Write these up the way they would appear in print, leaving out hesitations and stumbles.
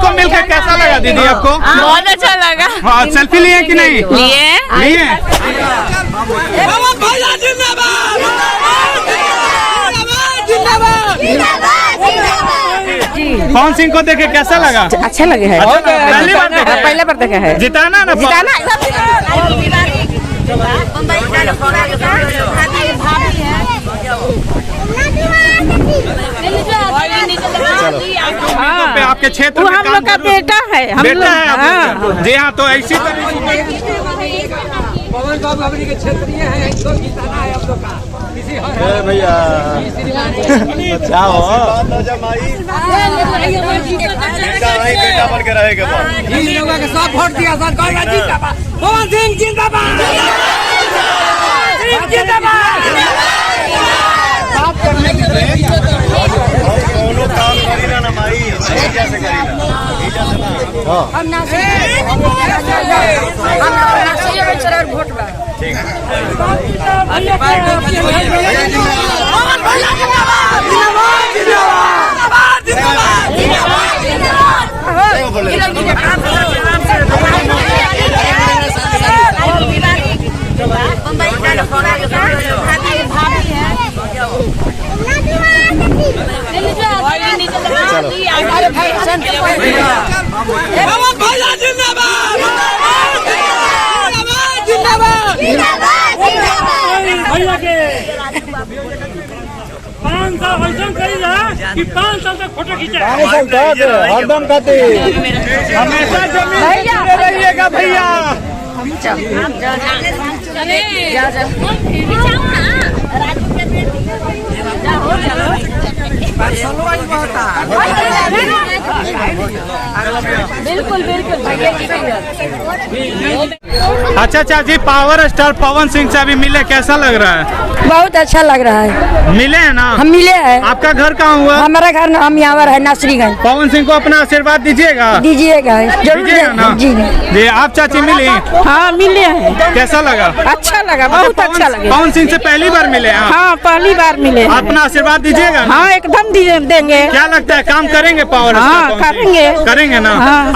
को मिलकर कैसा लगा दीदी आपको? बहुत अच्छा लगा। हाँ, सेल्फी लिए कि नहीं? लिए। पवन सिंह को देखे कैसा लगा? अच्छा लगे है। पहले बार देखा है। जिताना ना, जिताना। पे आपके क्षेत्र में हम लोग का बेटा है। बेटा है आपका? जी हाँ, तो ऐसी पवन बाबू अपनी के क्षेत्रीय है, इनको जिताना है आप लोग का। भैया अच्छा हो बेटा बन के रहेगा। इन लोगों के सब वोट दिया सर, जिंदाबाद पवन सिंह जिंदाबाद, बात करने की दोनों काम करी ना माई, कैसे करी ठीक कि 5 साल तक फोटो खींचा हरदम खाते हमेशा जमीन रहिएगा भैया। बिल्कुल बिल्कुल। अच्छा चाची, पावर स्टार पवन सिंह से अभी मिले, कैसा लग रहा है? बहुत अच्छा लग रहा है। मिले हैं ना? हम मिले हैं। आपका घर कहाँ हुआ? हमारा घर हम यहाँ है नासरीगंज। पवन सिंह को अपना आशीर्वाद दीजिएगा। दीजिएगा जरूर ना? जी। आप चाची मिली? हाँ मिले हैं। कैसा लगा? अच्छा लगा, बहुत अच्छा लगा। पवन सिंह से पहली बार मिले? हाँ पहली बार मिले। अपना आशीर्वाद दीजिएगा? हाँ एकदम देंगे। क्या लगता है काम करेंगे पावर? हाँ करेंगे ना?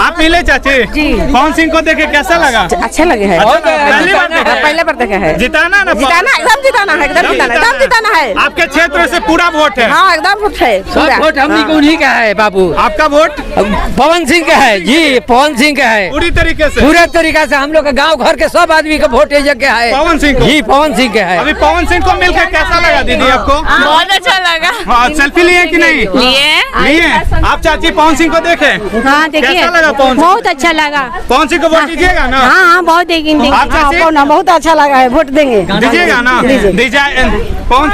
आप मिले चाची? जी। पवन सिंह को देखे कैसा लगा? अच्छा लगे है। पहले बार देखा है। जिताना ना? जिताना, एकदम जिताना है, एकदम जिताना है। आपके क्षेत्र से पूरा वोट है? हाँ एकदम वोट है। वोट हमनी को उन्हीं का है बाबू। आपका वोट पवन सिंह का है जी, पवन सिंह का है पूरी तरीके से? पूरे तरीका से हम लोग का गांव घर के सब आदमी का वोट एक जगह है। पवन सिंह को? जी पवन सिंह का है। अभी पवन सिंह को मिलकर कैसा लगा दीदी आपको? बहुत अच्छा लगा। हाँ, सेल्फी लिए कि नहीं? लिए। आप चाची पवन सिंह को देखे? हाँ देखिए, कैसा लगा पवन सिंह? बहुत अच्छा लगा। पवन सिंह को वोट दीजिएगा ना? हाँ बहुत देंगे। आप चाची? बहुत अच्छा लगा है, वोट देंगे। दीजिएगा ना? दीजिए। पवन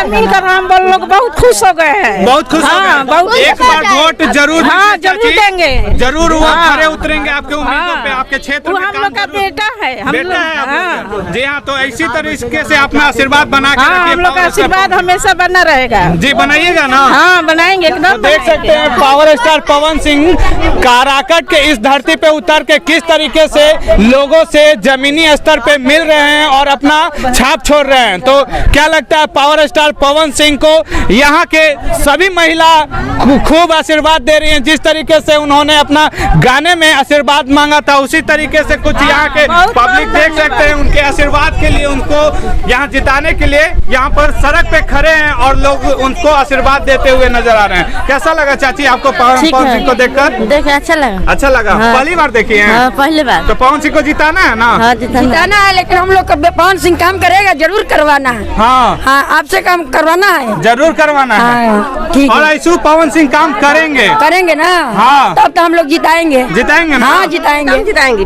मिलकर हम लोग बहुत खुश हो गए हैं। बहुत खुश हो गए। बहुत एक बार वोट जरूर हाँ जरूर देंगे। जरूर वो खड़े उतरेंगे आपके उम्मीदों पे, आपके क्षेत्र में। हम लोग का बेटा है। बेटा है आपका? जी हाँ, तो इसी तरीके से अपना आशीर्वाद बना के हम लोग का आशीर्वाद हमेशा बना रहेगा। जी बनाइएगा ना? हाँ बनाएंगे एकदम। तो देख सकते हैं पावर स्टार पवन सिंह काराकट के इस धरती पे उतर के किस तरीके से लोगों से जमीनी स्तर पे मिल रहे हैं और अपना छाप छोड़ रहे हैं। तो क्या लगता है पावर स्टार पवन सिंह को यहाँ के सभी महिला खूब आशीर्वाद दे रही हैं? जिस तरीके से उन्होंने अपना गाने में आशीर्वाद मांगा था, उसी तरीके से कुछ यहाँ के पब्लिक देख सकते हैं उनके आशीर्वाद के लिए, उनको यहाँ जिताने के लिए यहाँ पर सड़क पे खड़े हैं और लोग उनको आशीर्वाद देते हुए नजर आ रहे हैं। कैसा लगा चाची आपको पवन सिंह को देखकर? देखे अच्छा लगा। अच्छा लगा। पहली बार देखी है? पहली बार। तो पवन सिंह को जिताना है ना? हाँ जिताना है, लेकिन हम लोग का पवन सिंह काम करेगा, जरूर करवाना है। हाँ हाँ आपसे काम करवाना है, जरूर करवाना है। ठीक और ऐसे पवन सिंह काम करेंगे ना? हाँ तब तो हम लोग जिताएंगे। जिताएंगे ना? हाँ जिताएंगे। जिताएंगे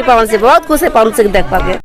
पवन सिंह बहुत खुश है पवन सिंह देख पाके।